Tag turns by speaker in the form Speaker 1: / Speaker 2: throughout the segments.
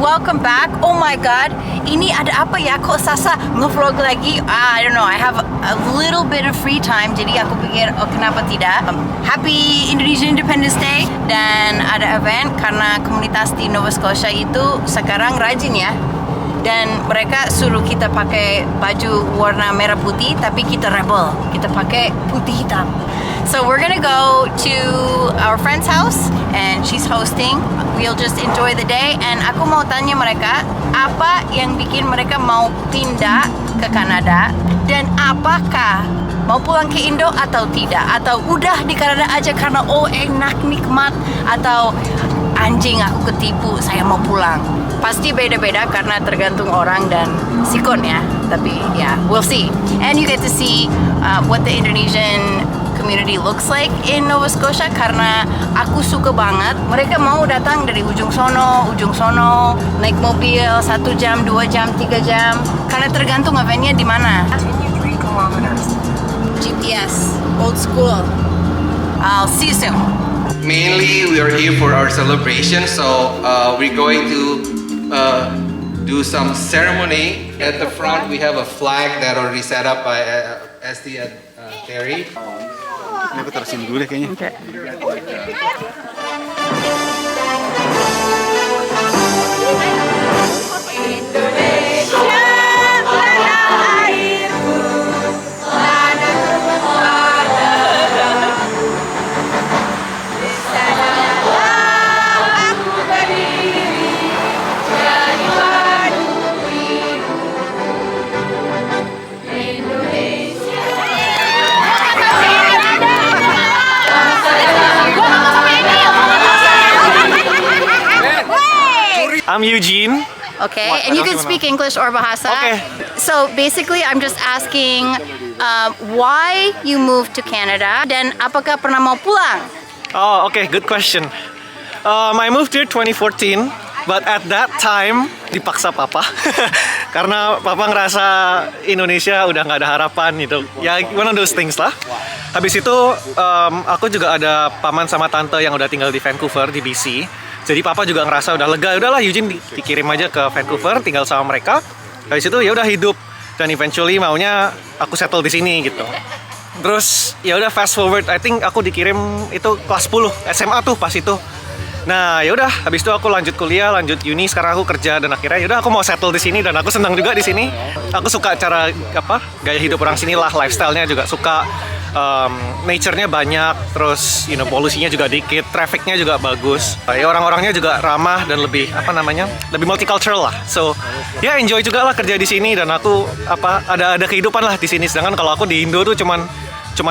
Speaker 1: welcome back. Oh my god, ini ada apa ya? Kok Sasa nge-vlog lagi? I don't know, I have a little bit of free time, jadi aku pikir, oh kenapa tidak? Happy Indonesian Independence Day. Dan ada event karena komunitas di Nova Scotia itu sekarang rajin ya. Dan mereka suruh kita pakai baju warna merah putih, tapi kita rebel, kita pakai putih hitam. So we're gonna go to our friend's house and she's hosting. We'll just enjoy the day. And aku mau tanya mereka apa yang bikin mereka mau pindah ke Kanada dan apakah mau pulang ke Indo atau tidak, atau udah di Kanada aja karena oh enak nikmat, atau anjing aku ketipu saya mau pulang. Pasti beda-beda karena tergantung orang dan sikon ya. Tapi ya, we'll see. And you get to see what the Indonesian community looks like in Nova Scotia karena aku suka banget. Mereka mau datang dari ujung sono, naik mobil 1 jam, 2 jam, 3 jam. Karena tergantung eventnya di mana. 3 kilometers. GPS, old school. I'll see you soon.
Speaker 2: Mainly, we are here for our celebration, so we're going to do some ceremony. At the front, we have a flag that already set up by SD and Terry.
Speaker 3: Ini aku taruh sini dulu deh kayaknya.
Speaker 1: Okay.
Speaker 4: I'm Eugene.
Speaker 1: Okay, and you can speak English or Bahasa.
Speaker 4: Okay.
Speaker 1: So basically, I'm just asking why you moved to Canada dan apakah pernah mau pulang?
Speaker 4: Oh, okay, good question. I moved here 2014, but at that time dipaksa papa karena papa ngerasa Indonesia udah nggak ada harapan gitu. Ya, one of those things lah. Habis itu aku juga ada paman sama tante yang udah tinggal di Vancouver di BC. Jadi papa juga ngerasa udah lega, udahlah Eugene dikirim aja ke Vancouver, tinggal sama mereka. Habis itu ya udah hidup dan eventually maunya aku settle di sini gitu. Terus ya udah fast forward, I think aku dikirim itu kelas 10 SMA tuh pas itu. Nah ya udah, habis itu aku lanjut kuliah, lanjut uni, sekarang aku kerja dan akhirnya ya udah aku mau settle di sini dan aku senang juga di sini. Aku suka cara gaya hidup orang sini lah, lifestyle-nya juga suka. Nature-nya banyak, terus polusinya juga dikit, traffic-nya juga bagus. Ya orang-orangnya juga ramah dan lebih lebih multicultural lah. So, ya enjoy juga lah kerja di sini dan aku ada kehidupan lah di sini. Sedangkan kalau aku di Indo tuh cuman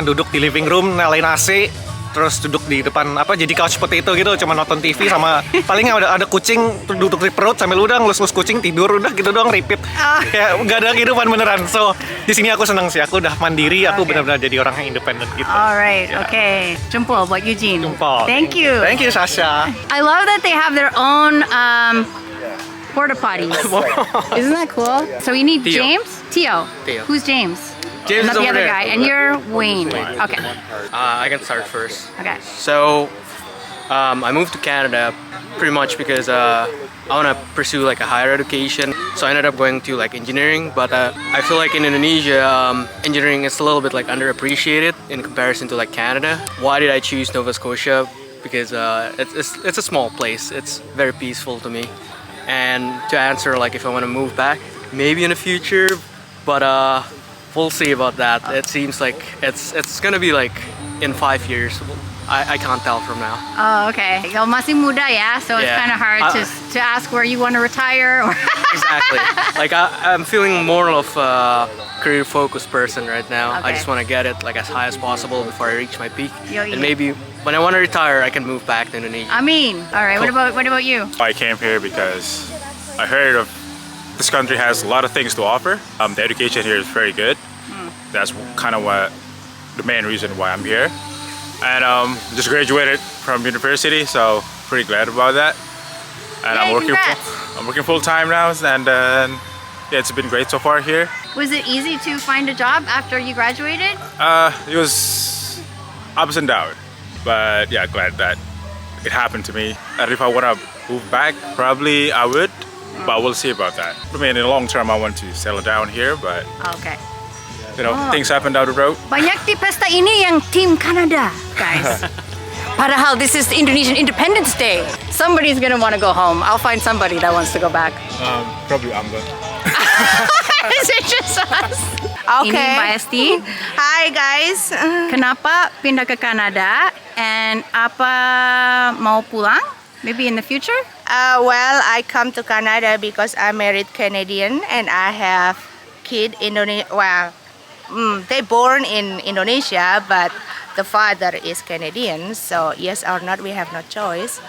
Speaker 4: duduk di living room, nyalain AC, terus duduk di depan jadi couch potato gitu, cuma nonton TV sama paling ada kucing duduk di perut sambil udah ngelus-ngelus kucing tidur udah gitu doang, repeat. Kayak nggak ada kehidupan beneran. So di sini aku senang sih, aku udah mandiri, aku benar-benar jadi orang yang independen gitu.
Speaker 1: Alright, okay. Jempol buat Eugene.
Speaker 4: Jempol.
Speaker 1: Thank you.
Speaker 4: Thank you, Sasha.
Speaker 1: I love that they have their own porta potties. Isn't that cool? So we need
Speaker 5: Theo.
Speaker 1: James? Theo. Who's James?
Speaker 5: James
Speaker 1: Not
Speaker 5: is
Speaker 1: the
Speaker 5: over
Speaker 1: other
Speaker 5: there.
Speaker 1: guy. And you're Wayne. Okay.
Speaker 5: I can start first.
Speaker 1: Okay.
Speaker 5: So, I moved to Canada pretty much because I want to pursue like a higher education. So I ended up going to like engineering, but I feel like in Indonesia, engineering is a little bit like underappreciated in comparison to like Canada. Why did I choose Nova Scotia? Because it's a small place. It's very peaceful to me. And to answer like if I want to move back, maybe in the future, but we'll see about that. It seems like it's gonna be like in 5 years. I can't tell from now.
Speaker 1: Oh, okay. You're masih muda ya, so it's
Speaker 5: Yeah.
Speaker 1: kind of hard to ask where you want to retire. Or
Speaker 5: Exactly. Like I'm feeling more of a career-focused person right now. I
Speaker 1: Okay.
Speaker 5: just want to get it like as high as possible before I reach my peak.
Speaker 1: Yo,
Speaker 5: And
Speaker 1: yeah.
Speaker 5: maybe when I want to retire, I can move back to Indonesia.
Speaker 1: I mean, all right.
Speaker 5: Cool.
Speaker 1: What about you?
Speaker 3: I came here because I heard of this country has a lot of things to offer. The education here is very good. That's kind of the main reason why I'm here. And just graduated from university, so pretty glad about that. And
Speaker 1: Yay, congrats.
Speaker 3: I'm working full time now, and yeah, it's been great so far here.
Speaker 1: Was it easy to find a job after you graduated?
Speaker 3: It was ups and downs, but yeah, glad that it happened to me. And if I want to move back, probably I would. but we'll see about that. I mean, in the long term, I want to settle down here, but
Speaker 1: Okay.
Speaker 3: things happen down the road.
Speaker 1: Banyak di pesta ini yang tim Kanada, guys. Padahal this is Indonesian Independence Day. Somebody's gonna want to go home. I'll find somebody that wants to go back.
Speaker 3: Probably Amber.
Speaker 1: Is it just us?
Speaker 6: Okay.
Speaker 1: Ini Mbak Esti.
Speaker 6: Hi guys.
Speaker 1: Kenapa pindah ke Kanada? And apa mau pulang? Maybe in the future?
Speaker 6: Well, I come to Canada because I'm married Canadian and I have kid Indonesia. Well, they born in Indonesia, but the father is Canadian. So yes or not, we have no choice.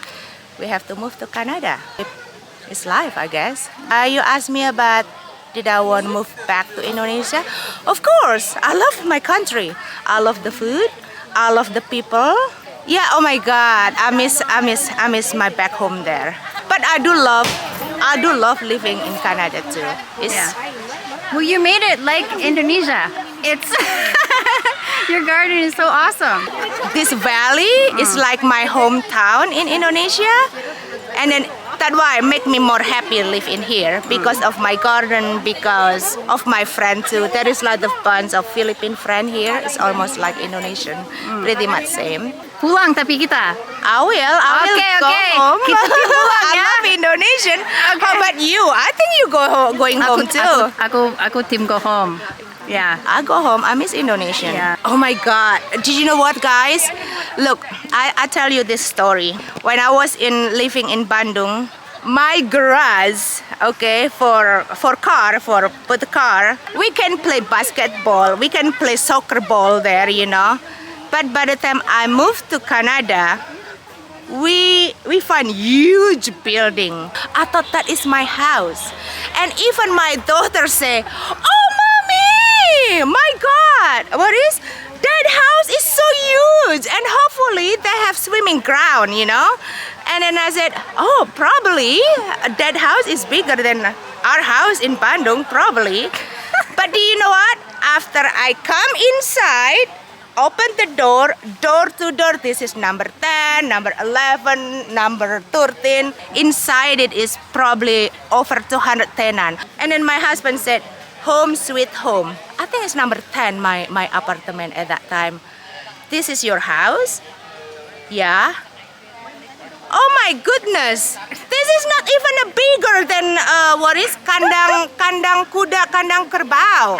Speaker 6: We have to move to Canada. It's life, I guess. You asked me about did I want to move back to Indonesia? Of course, I love my country. I love the food. I love the people. Yeah, oh my God, I miss my back home there. But I do love living in Canada too. It's
Speaker 1: Well, you made it like Indonesia. It's your garden is so awesome.
Speaker 6: this valley is like my hometown in Indonesia, and then that's why it make me more happy live in here because of my garden, because of my friend too. There is a lot of bunch of Philippine friend here. It's almost like Indonesian, pretty much same.
Speaker 1: Pulang tapi kita.
Speaker 6: I will go
Speaker 1: Okay.
Speaker 6: home.
Speaker 1: Kita tim pulang
Speaker 6: I
Speaker 1: ya.
Speaker 6: love Indonesian. How about you? I think you going home too.
Speaker 1: Aku tim go home. Yeah.
Speaker 6: I go home. I miss Indonesian.
Speaker 1: Yeah.
Speaker 6: Oh my God! Did you know what, guys? Look, I tell you this story. When I was living in Bandung, my garage, okay, for the car, we can play basketball, we can play soccer ball there, you know. But by the time I moved to Canada, we find huge building. I thought that is my house, and even my daughter say, "Oh, mommy, my God, what is that house is so huge, and hopefully they have swimming ground, you know." And then I said, "Oh, probably that house is bigger than our house in Bandung, probably." But do you know what? After I come inside, open the door to door. This is number 10, number 11, number 13. Inside it is probably over 200 tenant. And then my husband said, "Home sweet home." I think it's number 10, my apartment at that time. "This is your house?" "Yeah." "Oh my goodness, this is not even a bigger than what is kandang kuda, kandang kerbau."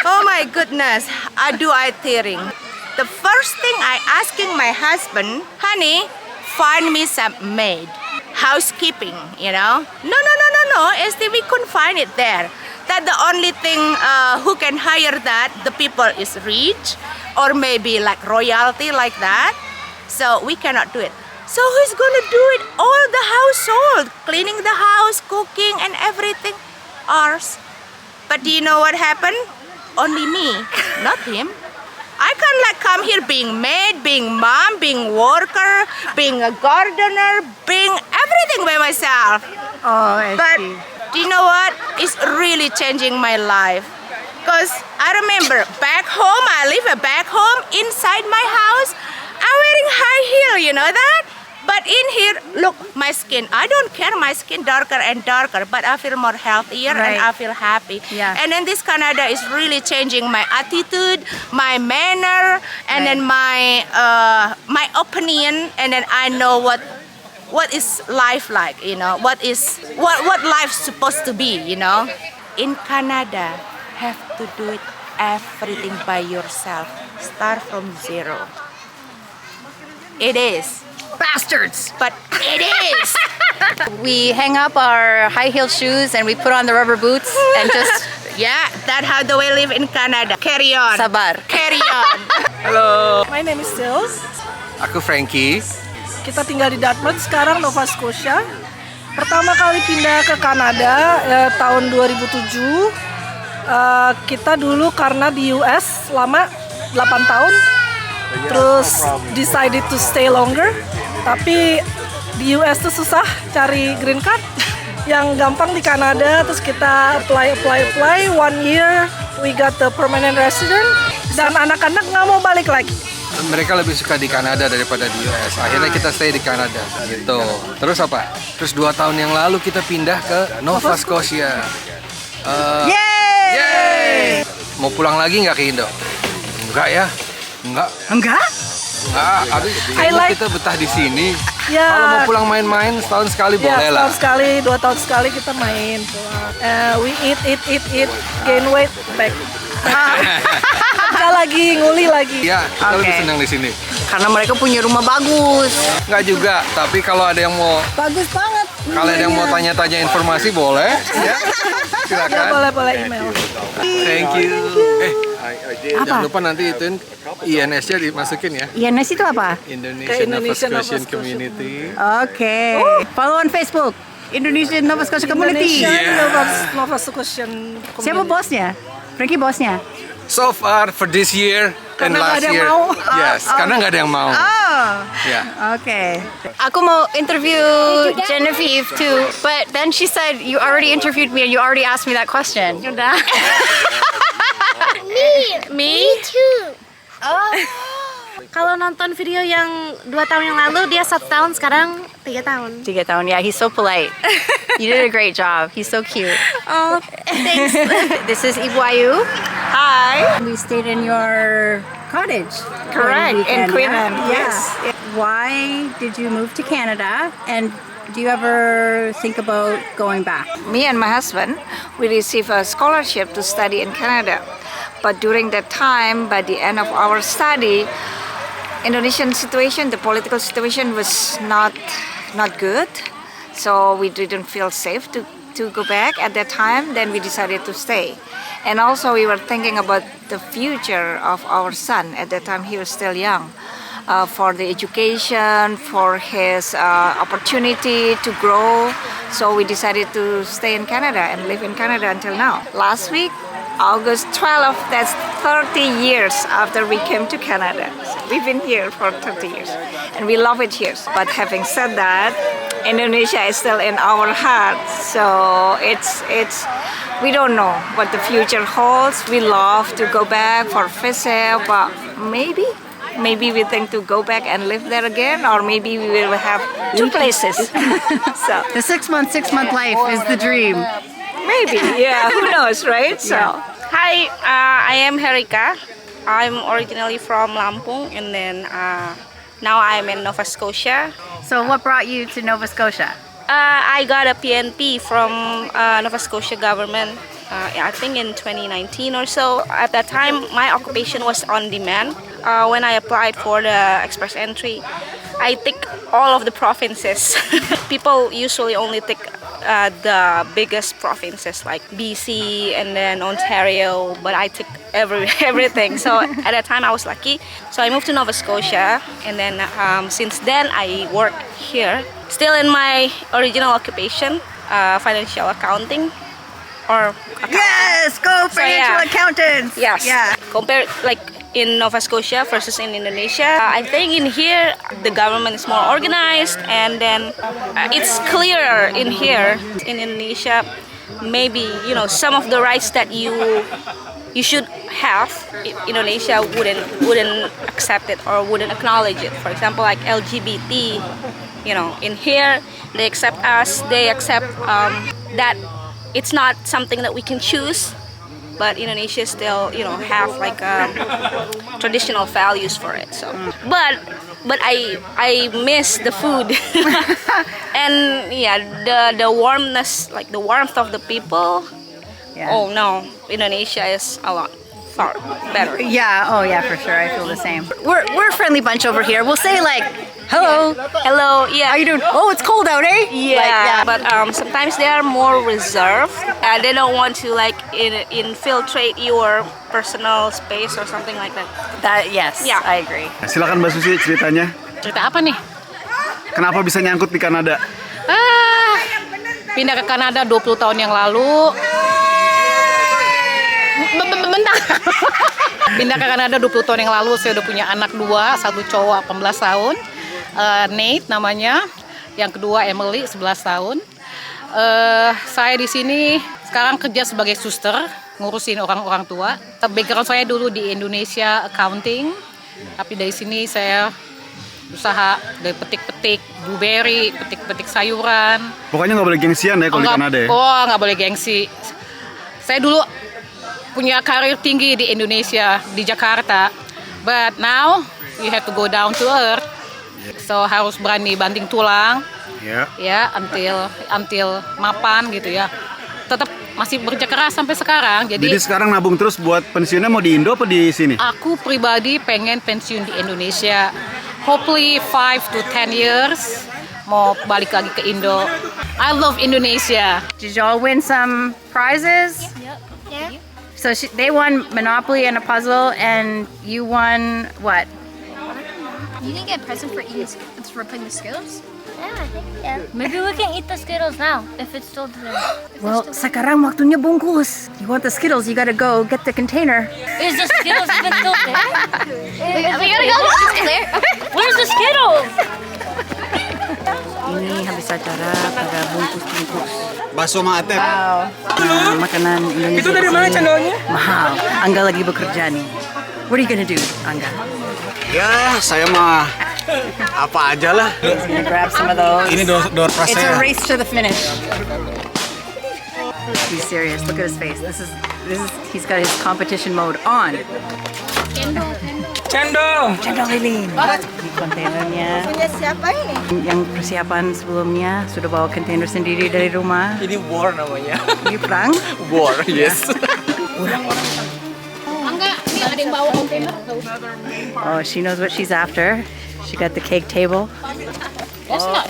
Speaker 6: Oh my goodness, I tearing. The first thing I asking my husband, "Honey, find me some maid, housekeeping, you know." No, Esti, we couldn't find it there. That the only thing who can hire that, the people is rich, or maybe like royalty like that. So we cannot do it. So who's gonna do it? All the household, cleaning the house, cooking and everything, ours. But do you know what happened? Only me, not him. I can't like come here being maid, being mom, being worker, being a gardener, being everything by myself.
Speaker 1: Oh,
Speaker 6: But do you know what? It's really changing my life. Because I remember back home, I live back home inside my house. I'm wearing high heel, you know that? But in here, look, my skin. I don't care my skin darker and darker, but I feel more healthier and
Speaker 1: Right.
Speaker 6: I feel happy.
Speaker 1: Yeah.
Speaker 6: And then this Canada is really changing my attitude, my manner, and then my opinion, and then I know what is life like, you know, what life's supposed to be, you know. In Canada, have to do it everything by yourself. Start from zero. It is.
Speaker 1: bastards!
Speaker 6: But it is.
Speaker 1: We hang up our high-heeled shoes and we put on the rubber boots and just
Speaker 6: Yeah, that's how the way live in Canada. Carry on.
Speaker 1: sabar.
Speaker 6: Carry on.
Speaker 7: My name is Sils.
Speaker 8: Aku Frankie.
Speaker 7: Kita tinggal di Dartmouth, sekarang Nova Scotia. Pertama kali pindah ke Kanada tahun 2007. Kita dulu karena di US lama 8 tahun. Terus decided to stay longer. Tapi di US tuh susah cari green card. Yang gampang di Kanada, terus kita apply 1 year we got the permanent resident, dan anak-anak nggak mau balik lagi.
Speaker 8: mereka lebih suka di Kanada daripada di US. Akhirnya kita stay di Kanada gitu. Terus apa? Terus 2 tahun yang lalu kita pindah ke Nova Scotia. Yeay! Mau pulang lagi nggak ke Indo? Enggak ya? Enggak. Habis kita betah di sini.
Speaker 7: Ya.
Speaker 8: Kalau mau pulang main-main setahun sekali
Speaker 7: Ya,
Speaker 8: boleh lah.
Speaker 7: setahun sekali, 2 tahun sekali kita main pulang. We eat, gain weight, back. Kerja lagi, nguli lagi.
Speaker 8: Ya, kita lebih
Speaker 1: Oke.
Speaker 8: senang di sini.
Speaker 1: Karena mereka punya rumah bagus.
Speaker 8: Enggak juga, tapi kalau ada yang mau
Speaker 7: Bagus banget.
Speaker 8: kalau ada yang mau tanya-tanya informasi boleh ya.
Speaker 7: Ya,
Speaker 8: Silakan.
Speaker 7: boleh email.
Speaker 8: Thank you. Jangan lupa nanti ituin INS-nya dimasukin ya.
Speaker 1: INS itu apa?
Speaker 8: Indonesian Nova
Speaker 7: Indonesian Nova
Speaker 8: Scotian
Speaker 7: Scotian.
Speaker 8: Community.
Speaker 1: Oke. Follow on Facebook. Indonesian Nova Scotia Community.
Speaker 7: Indonesian Nova Scotian Community.
Speaker 1: Siapa bosnya? Frankie bosnya.
Speaker 8: So far for this year and
Speaker 7: Karena nggak
Speaker 8: last
Speaker 7: ada yang
Speaker 8: year.
Speaker 7: mau.
Speaker 8: Yes, karena nggak ada yang mau.
Speaker 1: Oh.
Speaker 8: Ya.
Speaker 1: Okay. Aku mau interview Genevieve too, but then she said you already interviewed me and you already asked me that question.
Speaker 9: Udah. Me too. Oh. Kalau nonton video yang 2 tahun yang lalu dia 1 tahun, sekarang 3 tahun.
Speaker 1: 3 tahun. Yeah, he's so polite. You did a great job. He's so cute.
Speaker 9: Oh, thanks.
Speaker 1: This is Ibu Ayu.
Speaker 9: Hi.
Speaker 1: We stayed in your cottage.
Speaker 9: Correct, in Queensland,
Speaker 1: Yes. Why did you move to Canada? And do you ever think about going back?
Speaker 10: Me and my husband, we received a scholarship to study in Canada. But during that time, by the end of our study, Indonesian situation, the political situation was not good. So we didn't feel safe to go back at that time. Then we decided to stay. And also we were thinking about the future of our son. At that time, he was still young. For the education, for his opportunity to grow. So we decided to stay in Canada and live in Canada until now. Last week, August 12th, that's 30 years after we came to Canada. So we've been here for 30 years and we love it here. But having said that, Indonesia is still in our hearts. So we don't know what the future holds. We love to go back for visit, but maybe we think to go back and live there again, or maybe we will have 2 places. So
Speaker 1: The 6 month life is the dream.
Speaker 10: maybe, yeah, who knows, right? So
Speaker 11: Hi, I am Herika. I'm originally from Lampung, and then now I'm in Nova Scotia.
Speaker 1: So what brought you to Nova Scotia?
Speaker 11: I got a PNP from Nova Scotia government, I think in 2019 or so. At that time, my occupation was on demand. When I applied for the express entry, I tick all of the provinces. People usually only tick the biggest provinces like BC and then Ontario, but I took everything. So at that time I was lucky. So I moved to Nova Scotia, and then since then I work here, still in my original occupation, financial accounting or accounting.
Speaker 1: Yes, go financial
Speaker 11: yeah.
Speaker 1: accountants.
Speaker 11: Yes.
Speaker 1: Yeah.
Speaker 11: Compared like in Nova Scotia versus in Indonesia, I think in here the government is more organized, and then it's clearer in here. In Indonesia, maybe some of the rights that you should have, Indonesia wouldn't accept it or wouldn't acknowledge it. For example, like LGBT, in here they accept us. They accept that it's not something that we can choose. But Indonesia still, have like traditional values for it. So, but I miss the food, and yeah, the warmness, like the warmth of the people.
Speaker 1: Yeah.
Speaker 11: Oh no, Indonesia is a lot far better.
Speaker 1: Yeah, oh yeah, for sure. I feel the same. We're a friendly bunch over here. We'll say like, hello.
Speaker 11: Hello, yeah.
Speaker 1: How you doing? Oh, it's cold out, eh?
Speaker 11: Yeah, but sometimes they are more reserved. They don't want to like infiltrate your personal space or something like that.
Speaker 1: Yes,
Speaker 11: Yeah.
Speaker 1: I agree.
Speaker 12: Silakan Mbak Susi ceritanya.
Speaker 9: Cerita apa nih?
Speaker 12: Kenapa bisa nyangkut di Kanada?
Speaker 9: Pindah ke Kanada 20 tahun yang lalu. Bentar. Pindah ke Kanada 20 tahun yang lalu, saya udah punya anak 2, satu cowok 18 tahun, Nate namanya, yang kedua Emily 11 tahun. Saya di sini sekarang kerja sebagai suster, ngurusin orang-orang tua. Background saya dulu di Indonesia accounting, Tapi dari sini saya usaha dari petik-petik blueberry, petik-petik sayuran.
Speaker 12: Pokoknya nggak boleh gengsian ya kalau di Kanada ya?
Speaker 9: Oh, nggak boleh gengsi. Saya dulu punya karir tinggi di Indonesia, di Jakarta. But now, you have to go down to earth. So, harus berani banting tulang. Ya, until mapan gitu ya. Tetap masih bekerja keras sampai sekarang.
Speaker 12: Jadi sekarang nabung terus buat pensiunnya mau di Indo apa di sini?
Speaker 9: Aku pribadi pengen pensiun di Indonesia. Hopefully 5 to 10 years mau balik lagi ke Indo. I love Indonesia.
Speaker 1: Did y'all win some prizes?
Speaker 13: Yeah.
Speaker 1: So they won Monopoly and a puzzle, and you won what?
Speaker 13: You didn't get a present for eating for playing the Skittles?
Speaker 14: Yeah, I think yeah. Maybe we can eat the Skittles now if it's still there.
Speaker 1: Well, sekarang waktunya bungkus. You want the Skittles, you gotta go get the container.
Speaker 14: Is the Skittles even still there? We gotta go. It's there. Where's the Skittles?
Speaker 1: Ini habis acara pada bungkus-bungkus.
Speaker 12: Bakso Mang Atep.
Speaker 1: Wow. Nah, makanan Indonesia.
Speaker 7: Itu dari mana cendolnya?
Speaker 1: Mahal. Angga lagi bekerja nih. What are you gonna do, Angga?
Speaker 12: Ya, saya mah apa aja lah.
Speaker 1: He's gonna grab some of those.
Speaker 12: Ini door prize
Speaker 1: It's
Speaker 12: saya.
Speaker 1: a race to the finish. He's serious. Look at his face. This is. He's got his competition mode on.
Speaker 7: Cendol.
Speaker 1: Cendol lilin. Di kontainernya.
Speaker 6: Punya siapa ini?
Speaker 1: Yang persiapan sebelumnya sudah bawa kontainer sendiri dari rumah.
Speaker 4: Ini war namanya.
Speaker 1: Ini perang?
Speaker 4: War, yes.
Speaker 9: Enggak, ini ada yang bawa kontainer.
Speaker 1: Oh, she knows what she's after. She got the cake table.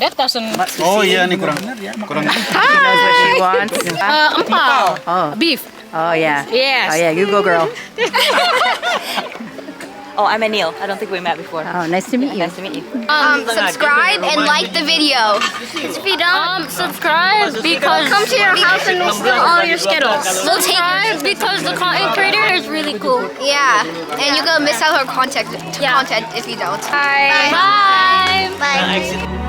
Speaker 9: That doesn't.
Speaker 12: Oh iya nih kurang.
Speaker 1: She knows what she wants.
Speaker 9: Empal.
Speaker 1: Oh.
Speaker 9: Beef.
Speaker 1: Oh yeah.
Speaker 9: Yes.
Speaker 1: Oh yeah, you go girl.
Speaker 15: Oh, I'm Anil. I don't think we met before.
Speaker 1: Oh, nice to meet you.
Speaker 15: Nice to meet you.
Speaker 13: Subscribe and like the video. If you don't subscribe, because come to your house and we'll steal all your Skittles. Subscribe because the content creator is really cool. Yeah, and you're gonna miss out her content if you don't. Bye.
Speaker 14: Bye.
Speaker 13: Bye.